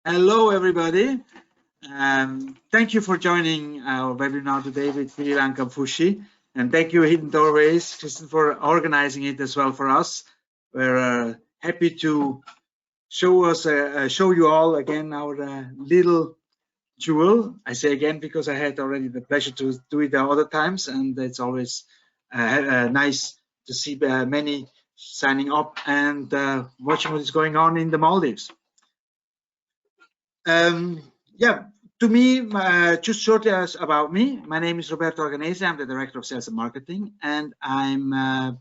Hello, everybody. Thank you for joining our webinar today with Gili Lankanfushi. And thank you, Hidden Doorways, Kristen, for organizing it as well for us. We're happy to show you all again our little jewel. I say again because I had already the pleasure to do it the other times, and it's always nice to see many signing up and watching what is going on in the Maldives. Yeah, to me, just shortly about me, my name is Roberto Organese. I'm the Director of Sales and Marketing, and I'm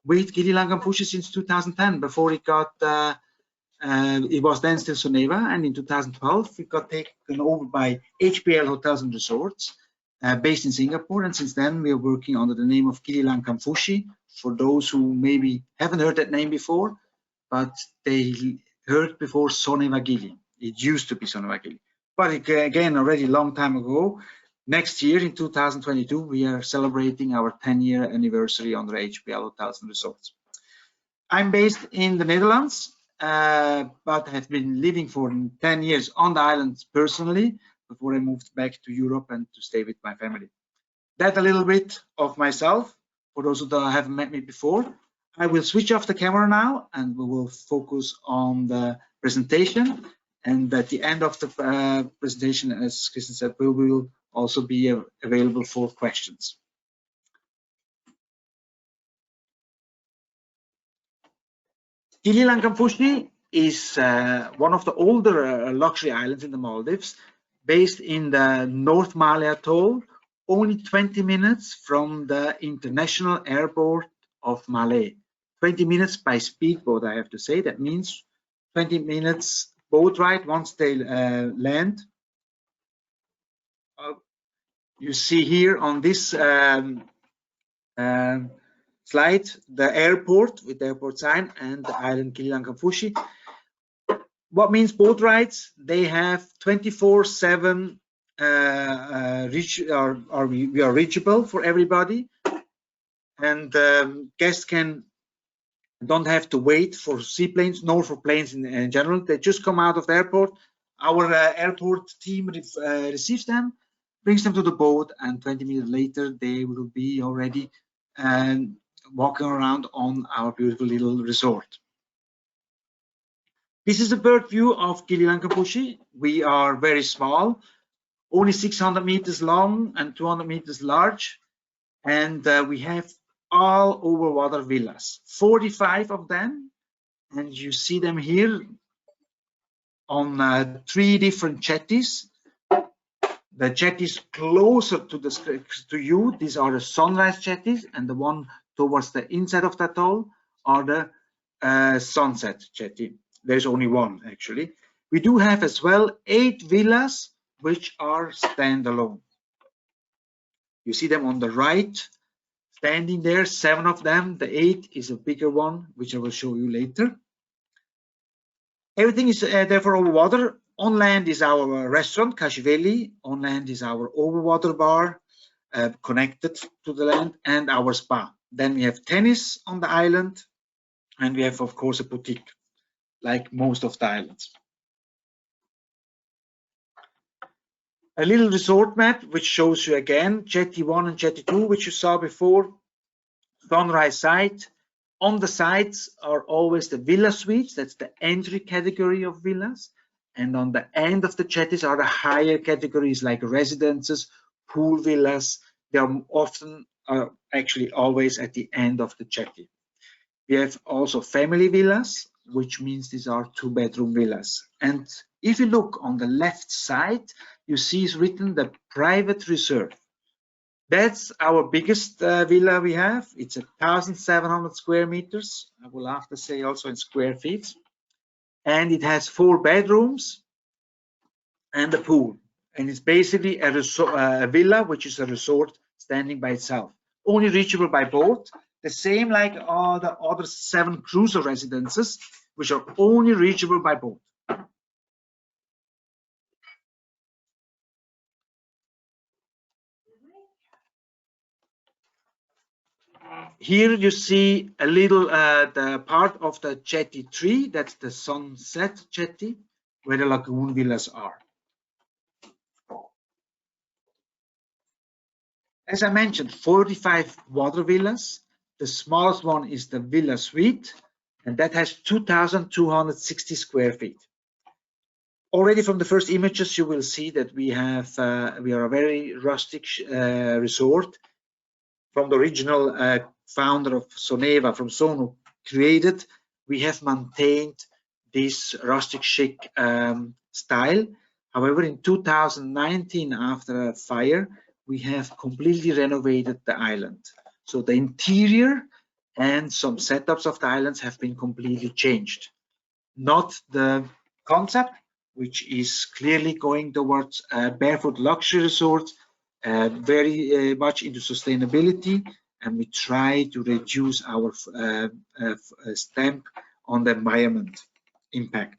with Gili Lankanfushi since 2010. Before it got, it was then still Soneva, and in 2012, it got taken over by HPL Hotels and Resorts, based in Singapore, and since then, we are working under the name of Gili Lankanfushi. For those who maybe haven't heard that name before, but they heard before Soneva Gili. It used to be Soneva Gili, but again, already a long time ago. Next year, in 2022, we are celebrating our 10-year anniversary under HPL Hotels and Resorts. I'm based in the Netherlands, but have been living for 10 years on the islands personally before I moved back to Europe and to stay with my family. That a little bit of myself. For those who haven't met me before, I will switch off the camera now and we will focus on the presentation. And at the end of the presentation, as Kristen said, we will also be available for questions. Gili Lankanfushi is one of the older luxury islands in the Maldives, based in the North Malé Atoll, only 20 minutes from the international airport of Malé. 20 minutes by speedboat, I have to say. That means 20 minutes boat ride once they land. You see here on this slide the airport with the airport sign and the island Gili Lankanfushi. What means boat rides? They have 24/7 we are reachable for everybody, and guests don't have to wait for seaplanes nor for planes in general. They just come out of the airport. Our airport team receives them, brings them to the boat, and 20 minutes later they will be already walking around on our beautiful little resort. This is a bird view of Gili Lankanfushi. We are very small, only 600 meters long and 200 meters large, and we have all overwater villas, 45 of them, and you see them here on 3 different jetties. The jetties closer to you, these are the sunrise jetties, and the one towards the inside of the atoll are the sunset jetty. There's only one actually. We do have as well 8 villas which are standalone. You see them on the right, standing there, 7 of them. The 8th is a bigger one, which I will show you later. Everything is there for overwater. On land is our restaurant, Kashiveli. On land is our overwater bar, connected to the land, and our spa. Then we have tennis on the island, and we have, of course, a boutique, like most of the islands. A little resort map, which shows you again Jetty 1 and Jetty 2, which you saw before. Sunrise site. On the sides are always the villa suites. That's the entry category of villas. And on the end of the jetties are the higher categories like residences, pool villas. They are often, actually always at the end of the jetty. We have also family villas, which means these are 2-bedroom villas. And if you look on the left side, you see it's written the private reserve. That's our biggest villa we have. It's 1,700 square meters. I will have to say also in square feet. And it has 4 bedrooms and a pool. And it's basically a villa, which is a resort standing by itself. Only reachable by boat. The same like all the other 7 cruiser residences, which are only reachable by boat. Here you see a little the part of the jetty 3. That's the sunset jetty. where the lagoon villas are. As I mentioned, 45 water villas. The smallest one is the Villa Suite, and that has 2,260 square feet. Already from the first images, you will see that we are a very rustic resort. From the original founder of Soneva, from Sonu, created, we have maintained this rustic chic style. However, in 2019, after a fire, we have completely renovated the island. So the interior and some setups of the islands have been completely changed. Not the concept, which is clearly going towards a barefoot luxury resort, very much into sustainability, and we try to reduce our stamp on the environment impact.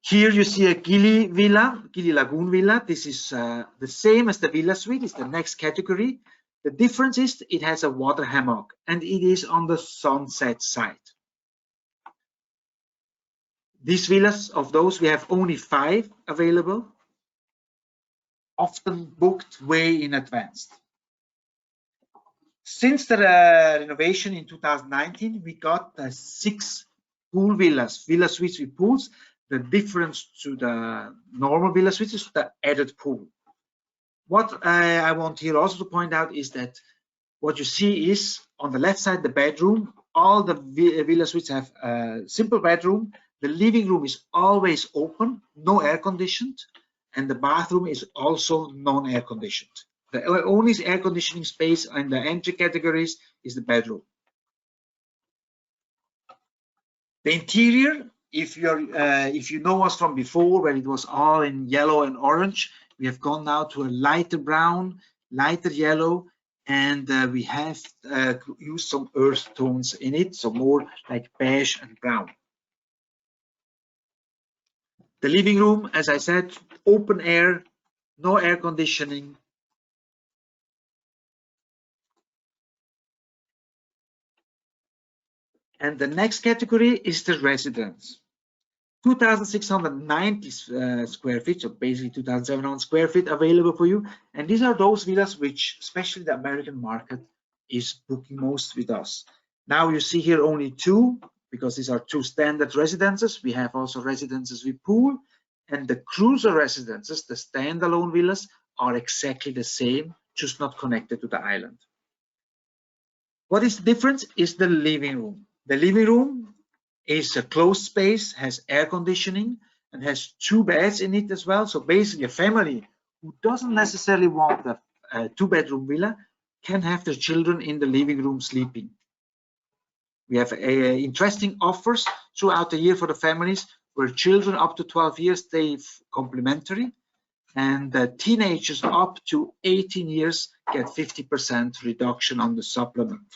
Here you see a Gili villa, Gili Lagoon villa. This is the same as the Villa Suite, it's the next category. The difference is it has a water hammock and it is on the sunset side. These villas, of those, we have only 5 available, often booked way in advance. Since the renovation in 2019, we got 6 pool villas, Villa Suites with pools. The difference to the normal Villa Suites is the added pool. What I want here also to point out is that what you see is on the left side, the bedroom. All the Villa Suites have a simple bedroom. The living room is always open, no air conditioned, and the bathroom is also non-air conditioned. The only air conditioning space in the entry categories is the bedroom. The interior, if you know us from before, where it was all in yellow and orange, we have gone now to a lighter brown, lighter yellow, and we have used some earth tones in it, so more like beige and brown. The living room, as I said, open air, no air conditioning. And the next category is the residence. 2,690 square feet, so basically 2,700 square feet available for you. And these are those villas which, especially the American market, is booking most with us. Now you see here only 2, because these are 2 standard residences. We have also residences with pool, and the cruiser residences, the standalone villas, are exactly the same, just not connected to the island. What is the difference is the living room. The living room is a closed space, has air conditioning, and has 2 beds in it as well. So basically a family who doesn't necessarily want a 2-bedroom villa can have their children in the living room sleeping. We have interesting offers throughout the year for the families, where children up to 12 years stay complimentary, and teenagers up to 18 years get 50% reduction on the supplement.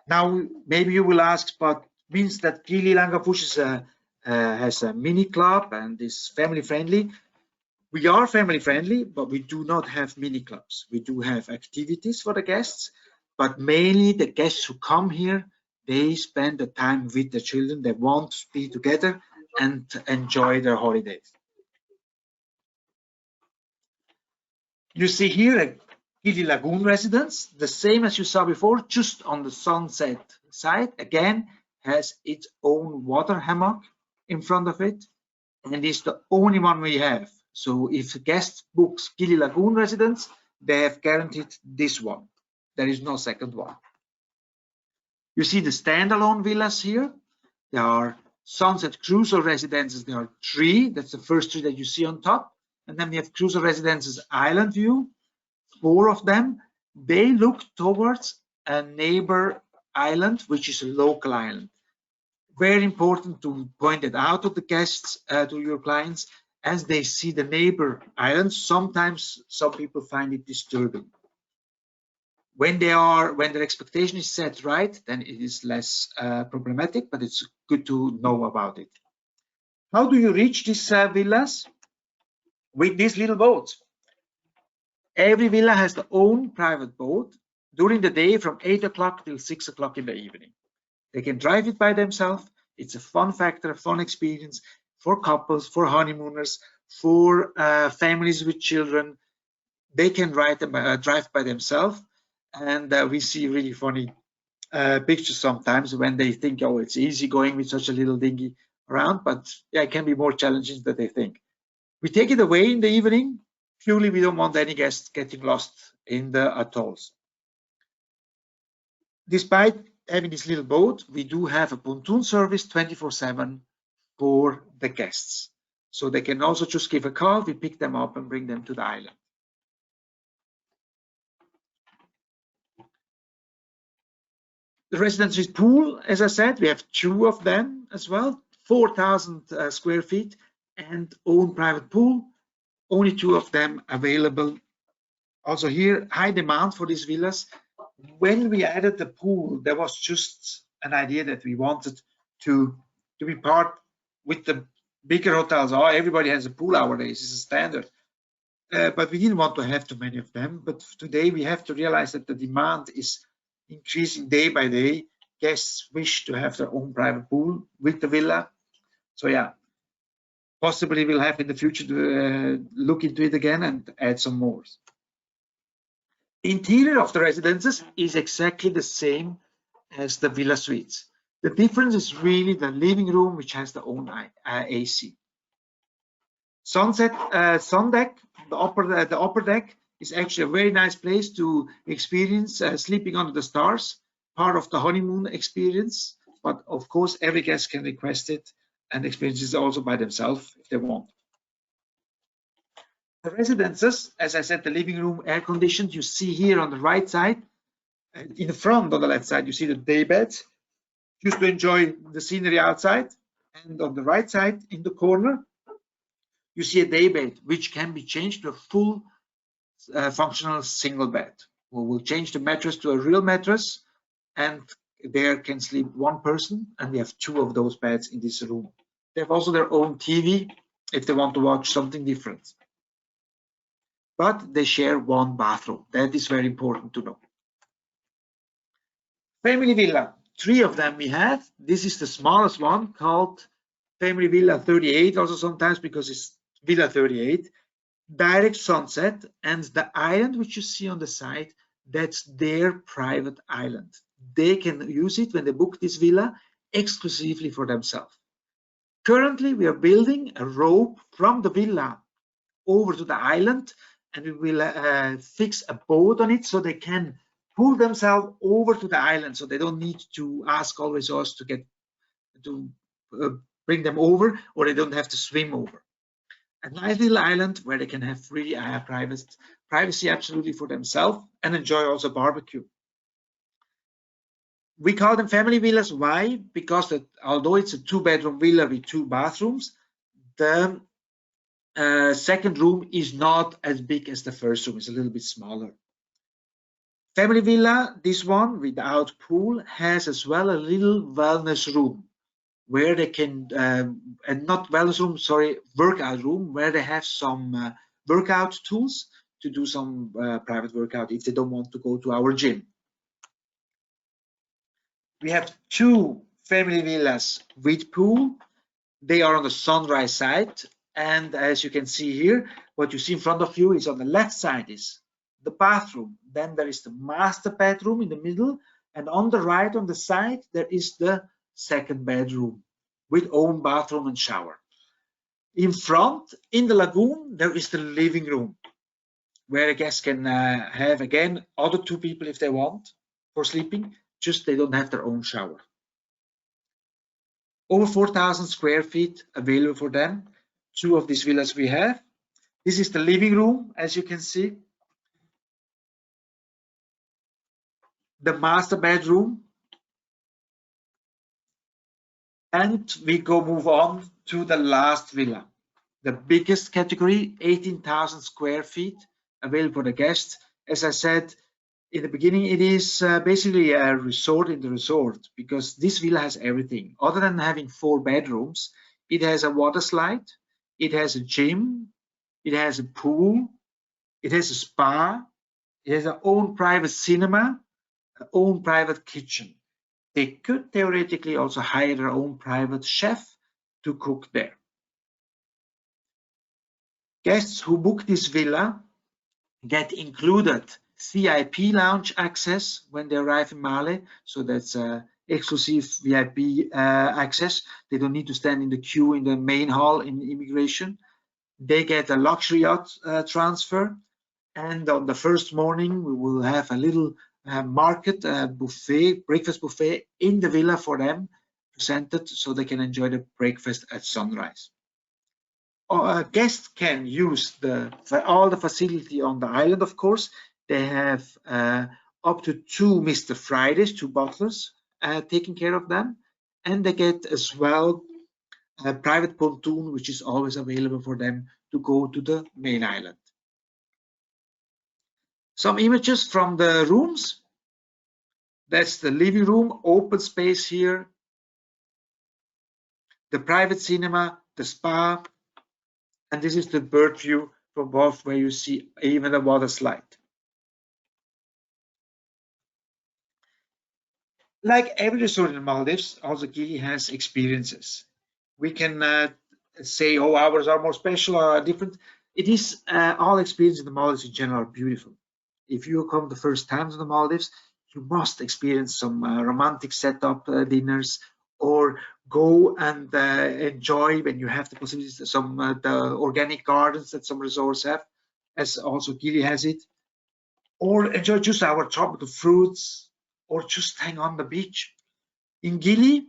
Now, maybe you will ask, but means that Gili Lankanfushi has a mini club and is family friendly. We are family friendly, but we do not have mini clubs. We do have activities for the guests, but mainly the guests who come here, they spend the time with the children. They want to be together and enjoy their holidays. You see here a Gili Lagoon residence, the same as you saw before, just on the sunset side. Again, has its own water hammock in front of it, and it's the only one we have. So if a guest books Gili Lagoon residence, they have guaranteed this one. There is no second one. You see the standalone villas here. There are Sunset Crusoe residences. There are 3. That's the first 3 that you see on top. And then we have Crusoe residences island view. 4 of them. They look towards a neighbor island, which is a local island. Very important to point it out to the guests, to your clients, as they see the neighbor islands. Sometimes some people find it disturbing. When their expectation is set right, then it is less problematic, but it's good to know about it. How do you reach these villas? With these little boats. Every villa has their own private boat during the day from 8 o'clock till 6 o'clock in the evening. They can drive it by themselves. It's a fun factor, a fun experience for couples, for honeymooners, for families with children. They can drive by themselves, and we see really funny pictures sometimes when they think, oh, it's easy going with such a little dinghy around, but yeah, it can be more challenging than they think. We take it away in the evening. Purely, we don't want any guests getting lost in the atolls. Despite having this little boat, we do have a pontoon service 24/7 for the guests. So they can also just give a call, we pick them up and bring them to the island. The residency pool, as I said, we have 2 of them as well, 4,000 square feet and own private pool, only 2 of them available. Also here, high demand for these villas. When we added the pool, there was just an idea that we wanted to be part with the bigger hotels. Oh, everybody has a pool nowadays, it's a standard. But we didn't want to have too many of them. But today we have to realize that the demand is increasing day by day. Guests wish to have their own private pool with the villa. So yeah, possibly we'll have in the future to look into it again and add some more. The interior of the residences is exactly the same as the villa suites. The difference is really the living room, which has the own AC. Sun deck, the upper deck is actually a very nice place to experience sleeping under the stars, part of the honeymoon experience. But of course, every guest can request it and experience it also by themselves if they want. The residences, as I said, the living room air conditioned. You see here on the right side, and in the front on the left side, you see the day beds, just to enjoy the scenery outside. And on the right side, in the corner, you see a day bed, which can be changed to a full functional single bed. We'll change the mattress to a real mattress, and there can sleep 1 person, and we have 2 of those beds in this room. They have also their own TV if they want to watch something different. But they share 1 bathroom. That is very important to know. Family villa, 3 of them we have. This is the smallest one, called Family Villa 38, also sometimes because it's Villa 38. Direct sunset, and the island which you see on the side, that's their private island. They can use it when they book this villa exclusively for themselves. Currently, we are building a rope from the villa over to the island, and we will fix a boat on it so they can pull themselves over to the island, so they don't need to ask always us to bring them over, or they don't have to swim over. A nice little island where they can have really privacy absolutely for themselves and enjoy also barbecue. We call them family villas. Why? Because although it's a 2-bedroom villa with 2 bathrooms, the second room is not as big as the first room. It's a little bit smaller. Family villa, this one without pool, has as well a little wellness room where they can, and not wellness room, sorry, workout room, where they have some workout tools to do some private workout if they don't want to go to our gym. We have 2 family villas with pool. They are on the sunrise side, and as you can see here, what you see in front of you is on the left side is the bathroom. Then there is the master bedroom in the middle, and on the right on the side there is the second bedroom with own bathroom and shower. In front, in the lagoon, there is the living room where a guest can have, again, other 2 people if they want for sleeping, just they don't have their own shower. Over 4,000 square feet available for them. 2 of these villas we have. This is the living room, as you can see. The master bedroom. And we move on to the last villa. The biggest category, 18,000 square feet, available for the guests. As I said in the beginning, it is basically a resort in the resort, because this villa has everything. Other than having 4 bedrooms, it has a water slide, it has a gym, it has a pool, it has a spa, it has its own private cinema, own private kitchen. They could theoretically also hire their own private chef to cook there. Guests who book this villa get included VIP lounge access when they arrive in Malé, so that's exclusive VIP access. They don't need to stand in the queue in the main hall in immigration. They get a luxury yacht transfer, and on the first morning we will have a little market buffet, breakfast buffet in the villa for them presented, so they can enjoy the breakfast at sunrise. Guests can use all the facility on the island, of course. They have up to 2 Mr. Fridays, 2 butlers taking care of them, and they get as well a private pontoon, which is always available for them to go to the main island. Some images from the rooms. That's the living room, open space here, the private cinema, the spa, and this is the bird view from above where you see even a water slide. Like every resort in the Maldives, also Gili has experiences. We can say, oh, ours are more special or different. It is all experiences in the Maldives in general are beautiful. If you come the first time to the Maldives, you must experience some romantic setup dinners, or go and enjoy when you have the possibilities, some the organic gardens that some resorts have, as also Gili has it, or enjoy just our tropical fruits, or just hang on the beach. In Gili,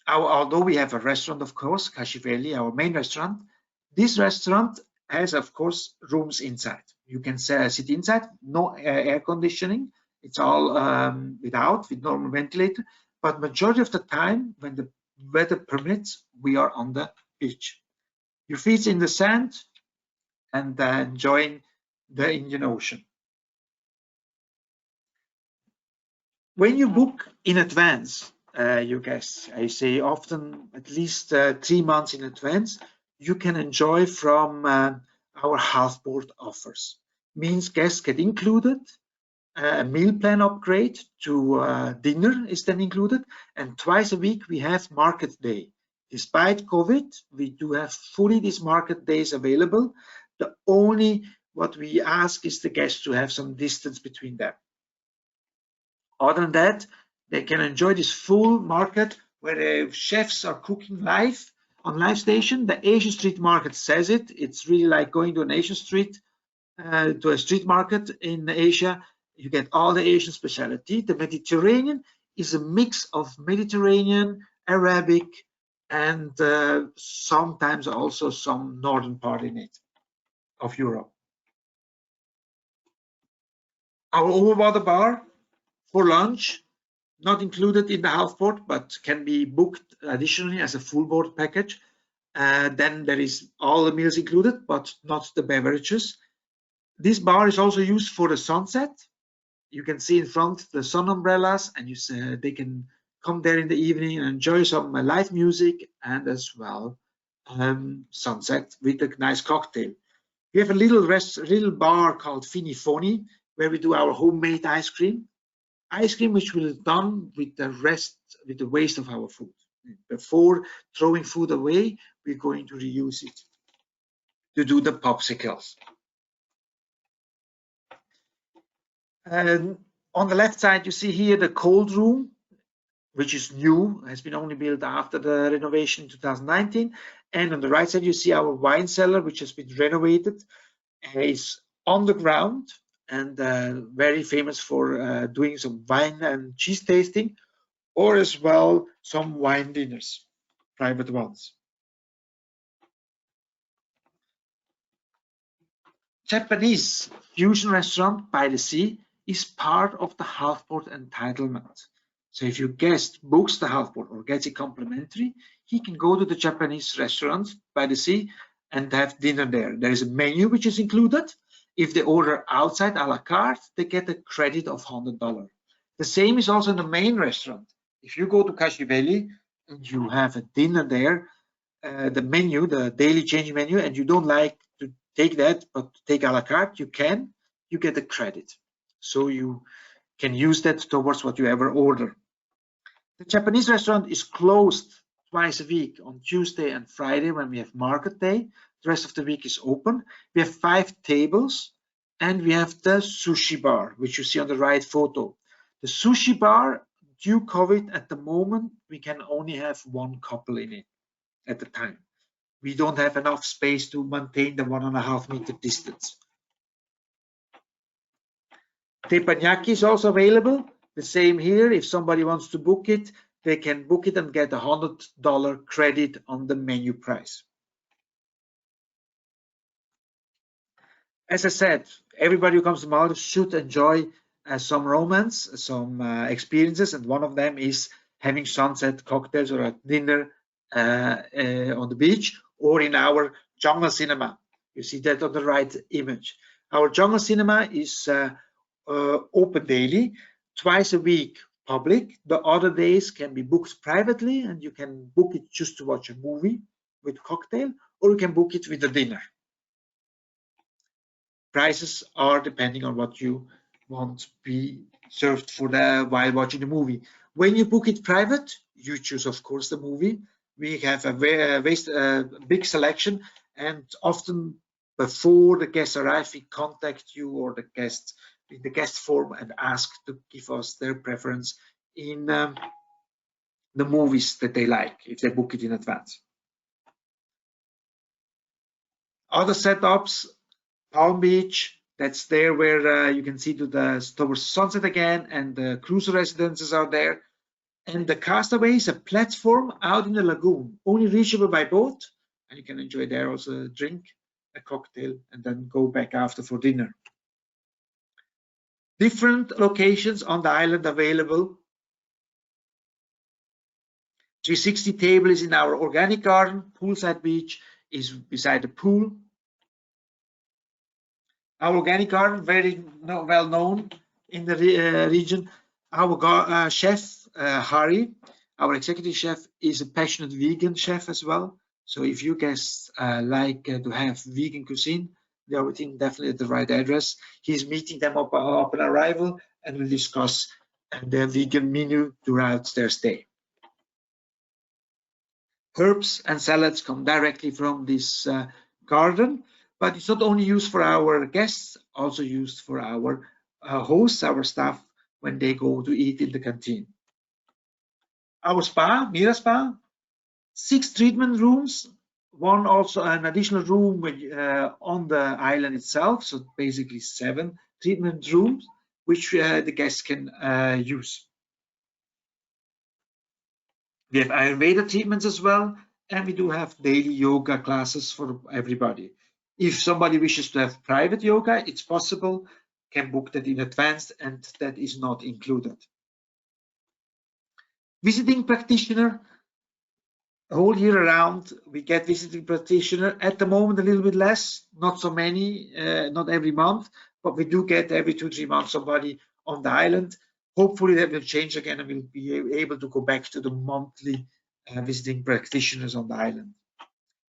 although we have a restaurant, of course, Kashiveli, our main restaurant, this restaurant has, of course, rooms inside. You can sit inside, no air conditioning. It's all with normal ventilator. But majority of the time, when the weather permits, we are on the beach. Your feet in the sand and enjoying the Indian Ocean. When you book in advance, you guys, I say often at least 3 months in advance, you can enjoy from our half board offers. Means guests get included, a meal plan upgrade to dinner is then included, and twice a week we have market day. Despite COVID, we do have fully these market days available. The only what we ask is the guests to have some distance between them. Other than that, they can enjoy this full market where the chefs are cooking live on live station. The Asian street market says it. It's really like going to an Asian street, to a street market in Asia. You get all the Asian specialty. The Mediterranean is a mix of Mediterranean, Arabic, and sometimes also some northern part in it of Europe. Our Overwater bar for lunch, not included in the half board, but can be booked additionally as a full board package. Then there is all the meals included, but not the beverages. This bar is also used for the sunset. You can see in front the sun umbrellas, and they can come there in the evening and enjoy some live music and as well sunset with a nice cocktail. We have a little bar called Finifoni, where we do our homemade ice cream which will be done with the waste of our food. Before throwing food away, we're going to reuse it to do the popsicles. And on the left side, you see here the cold room, which is new, has been only built after the renovation in 2019. And on the right side, you see our wine cellar, which has been renovated. It's on the ground and very famous for doing some wine and cheese tasting, or as well some wine dinners, private ones. Japanese fusion restaurant by the sea is part of the half-board entitlement. So if your guest books the half-board or gets it complimentary, he can go to the Japanese restaurant by the sea and have dinner there. There is a menu which is included. If they order outside a la carte, they get a credit of $100. The same is also in the main restaurant. If you go to Kashiveli and you have a dinner there, the menu, the daily changing menu, and you don't like to take that, but take a la carte, you get a credit. So you can use that towards what you ever order. The Japanese restaurant is closed twice a week, on Tuesday and Friday when we have market day. The rest of the week is open. We have 5 tables, and we have the sushi bar, which you see on the right photo. The sushi bar, due COVID at the moment, we can only have 1 couple in it at a time. We don't have enough space to maintain the 1.5 meter distance. Teppanyaki is also available. The same here. If somebody wants to book it, they can book it and get a $100 credit on the menu price. As I said, everybody who comes to Maldives should enjoy some romance, some experiences, and one of them is having sunset cocktails or a dinner on the beach or in our jungle cinema. You see that on the right image. Our jungle cinema is open daily, twice a week public. The other days can be booked privately, and you can book it just to watch a movie with cocktail, or you can book it with a dinner. Prices are depending on what you want to be served for while watching the movie. When you book it private, you choose, of course, the movie. We have a big selection, and often before the guests arrive, we contact you or the guests in the guest form and ask to give us their preference in the movies that they like, if they book it in advance. Other setups, Palm Beach, that's there where you can see towards sunset again, and the cruise residences are there. And the Castaway is a platform out in the lagoon, only reachable by boat, and you can enjoy there also a drink, a cocktail, and then go back after for dinner. Different locations on the island available. 360 table is in our organic garden. Poolside beach is beside the pool. Our organic garden, very well known in the region. Our chef, Harry, our executive chef, is a passionate vegan chef as well. So if you guys like to have vegan cuisine, they are definitely at the right address. He's meeting them up on arrival, and we'll discuss their vegan menu throughout their stay. Herbs and salads come directly from this garden, but it's not only used for our guests, also used for our hosts, our staff, when they go to eat in the canteen. Our spa, Meera Spa, 6 treatment rooms, one also an additional room on the island itself, so basically 7 treatment rooms which the guests can use. We have Ayurveda treatments as well, and we do have daily yoga classes for everybody. If somebody wishes to have private yoga, it's possible, can book that in advance, and that is not included. Visiting practitioner, whole year around, we get visiting practitioner. At the moment, a little bit less, not so many, not every month, but we do get every 2-3 months somebody on the island. Hopefully that will change again, and we'll be able to go back to the monthly visiting practitioners on the island.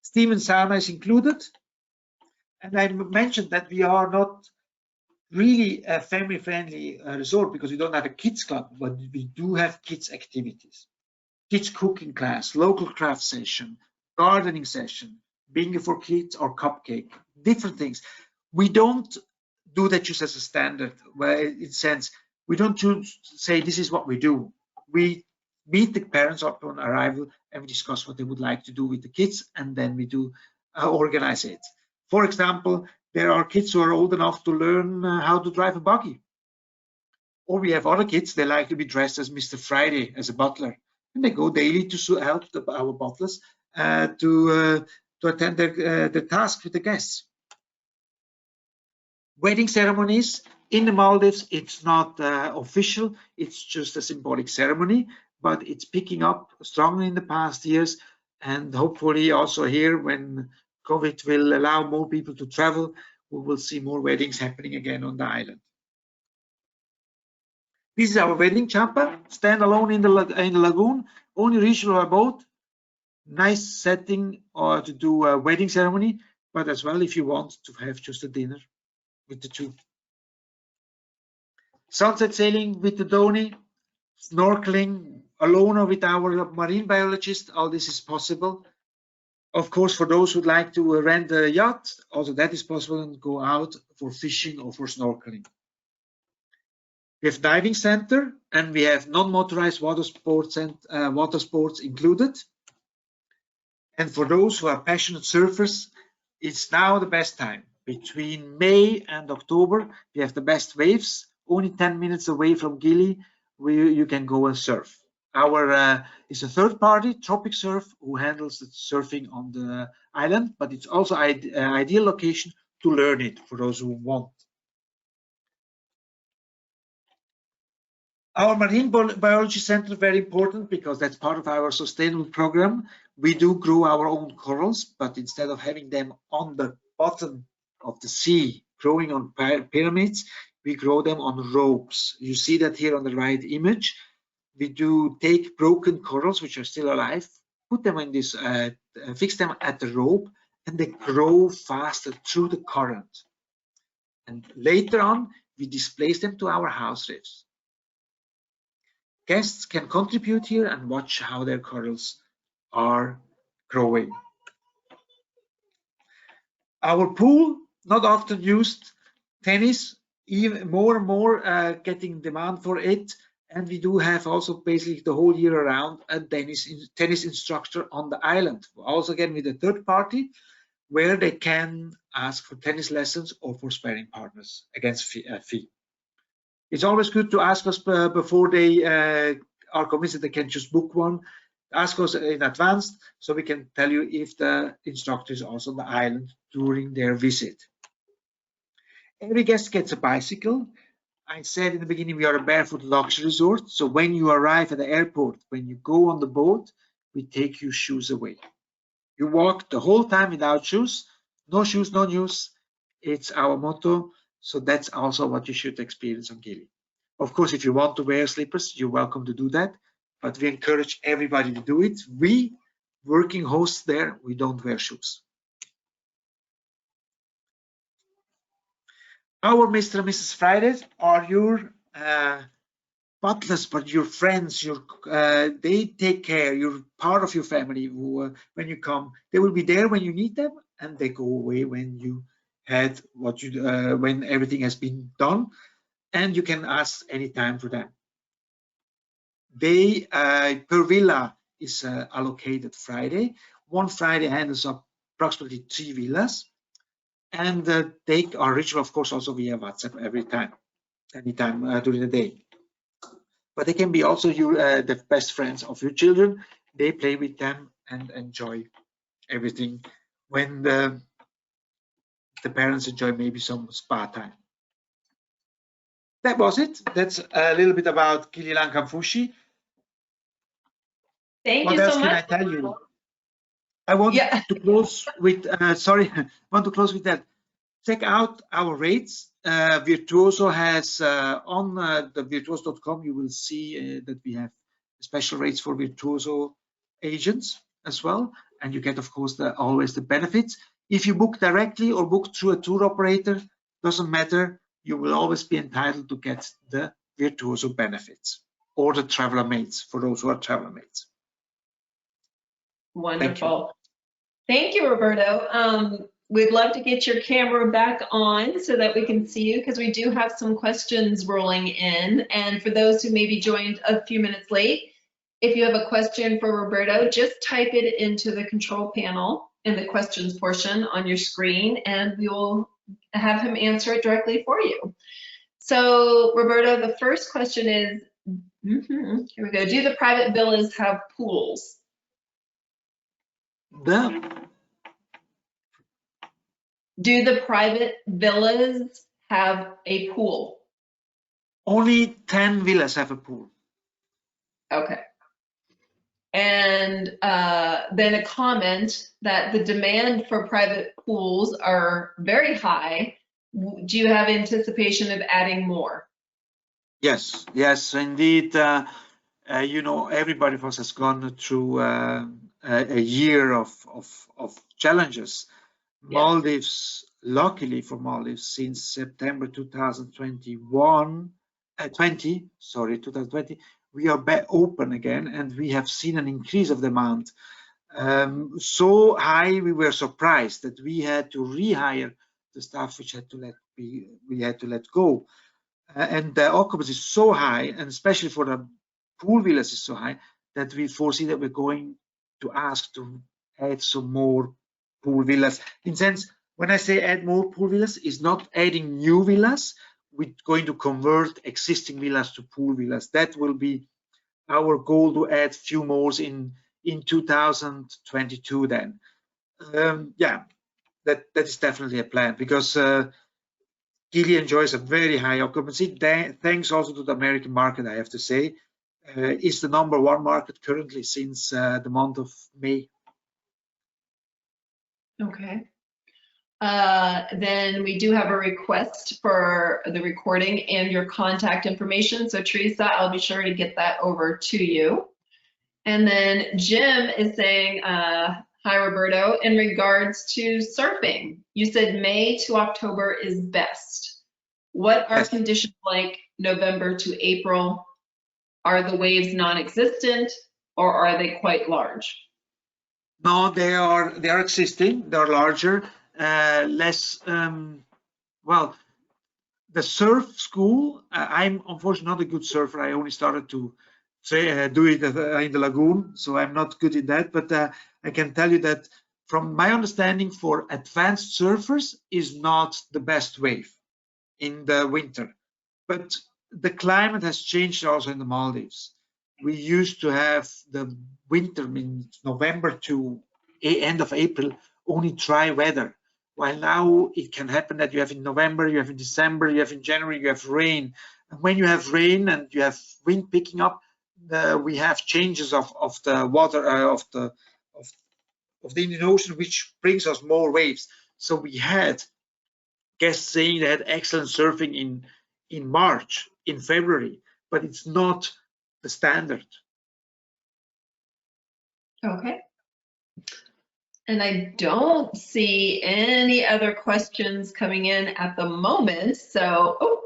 Steam and sauna is included. And I mentioned that we are not really a family-friendly resort because we don't have a kids club, but we do have kids activities. Kids cooking class, local craft session, gardening session, bingo for kids or cupcake, different things. We don't do that just as a standard, where in sense, we don't say this is what we do. We meet the parents upon arrival and we discuss what they would like to do with the kids, and then we do organize it. For example, there are kids who are old enough to learn how to drive a buggy. Or we have other kids, they like to be dressed as Mr. Friday, as a butler. And they go daily to help our butlers to attend their task with the guests. Wedding ceremonies in the Maldives, it's not official, it's just a symbolic ceremony, but it's picking up strongly in the past years, and hopefully also here when COVID will allow more people to travel, we will see more weddings happening again on the island. This is our wedding champa, stand alone in the lagoon, only reachable by boat. Nice setting to do a wedding ceremony, but as well if you want to have just a dinner with the two. Sunset sailing with the Dhoni, snorkeling alone or with our marine biologist, all this is possible. Of course, for those who'd like to rent a yacht, also that is possible, and go out for fishing or for snorkeling. We have diving center, and we have non-motorized water sports and water sports included. And for those who are passionate surfers, it's now the best time. Between May and October, we have the best waves. Only 10 minutes away from Gili, you can go and surf. Our is a third party, Tropic Surf, who handles the surfing on the island, but it's also an ideal location to learn it for those who want. Our marine biology center is very important because that's part of our sustainable program. We do grow our own corals, but instead of having them on the bottom of the sea, growing on pyramids, we grow them on ropes. You see that here on the right image. We do take broken corals, which are still alive, put them in this, fix them at the rope, and they grow faster through the current. And later on, we displace them to our house reefs. Guests can contribute here and watch how their corals are growing. Our pool, not often used, tennis, even more and more getting demand for it. And we do have also basically the whole year around a tennis instructor on the island. Also again with a third party where they can ask for tennis lessons or for sparring partners against a fee. It's always good to ask us before they are convinced that they can just book one. Ask us in advance so we can tell you if the instructor is also on the island during their visit. Every guest gets a bicycle. I said in the beginning, we are a barefoot luxury resort. So when you arrive at the airport, when you go on the boat, we take your shoes away. You walk the whole time without shoes. No shoes, no news. It's our motto. So that's also what you should experience on Gili. Of course, if you want to wear slippers, you're welcome to do that. But we encourage everybody to do it. We, working hosts there, we don't wear shoes. Our Mr. and Mrs. Fridays are your butlers, but your friends. They take care. You're part of your family. Who, when you come, they will be there when you need them, and they go away when you had what you when everything has been done, and you can ask anytime for them. They per villa is allocated Friday. One Friday handles up approximately 3 villas. And they are reachable, of course, also via WhatsApp anytime during the day. But they can be also the best friends of your children. They play with them and enjoy everything when the parents enjoy maybe some spa time. That was it. That's a little bit about Gili Lankanfushi. Thank you so much. What else can I tell you? I want to close with, that. Check out our rates. Virtuoso has on the virtuoso.com, you will see that we have special rates for Virtuoso agents as well. And you get, of course, always the benefits. If you book directly or book through a tour operator, doesn't matter. You will always be entitled to get the Virtuoso benefits or the traveler mates for those who are traveler mates. Wonderful. Thank you, Roberto. We'd love to get your camera back on so that we can see you, because we do have some questions rolling in. And for those who maybe joined a few minutes late, if you have a question for Roberto, just type it into the control panel in the questions portion on your screen, and we will have him answer it directly for you. So, Roberto, the first question is, here we go. Do the private villas have pools? Do the private villas have a pool? Only 10 villas have a pool. Okay. And then a comment that the demand for private pools are very high. Do you have anticipation of adding more? Yes, yes, indeed. You know, everybody of us has gone through a year of challenges. Yeah. Maldives, luckily for Maldives, since September 2020, we are back open again, and we have seen an increase of demand. So high, we were surprised that we had to rehire the staff, which we had to let go. And the occupancy is so high, and especially for the pool villas is so high, that we foresee that we're going to ask to add some more pool villas. In sense, when I say add more pool villas, it's not adding new villas. We're going to convert existing villas to pool villas. That will be our goal, to add few more in 2022 then. Yeah, that is definitely a plan, because Gili enjoys a very high occupancy, thanks also to the American market, I have to say. It's the #1 market currently since the month of May. Okay. Then we do have a request for the recording and your contact information. So Teresa, I'll be sure to get that over to you. And then Jim is saying, hi, Roberto, in regards to surfing, you said May to October is best. What are conditions like November to April? Are the waves non-existent, or are they quite large? No, they are existing. They're larger, less. Well, the surf school. I'm unfortunately not a good surfer. I only started to do it in the lagoon, so I'm not good in that. But I can tell you that, from my understanding, for advanced surfers is not the best wave in the winter. But the climate has changed also in the Maldives. We used to have the winter in November to end of April only dry weather, while now it can happen that you have in November, you have in December, you have in January, you have rain. And when you have rain and you have wind picking up, we have changes of the water of the Indian Ocean, which brings us more waves. So we had guests saying they had excellent surfing in March, in February, but it's not the standard. Okay. And I don't see any other questions coming in at the moment. So, oh,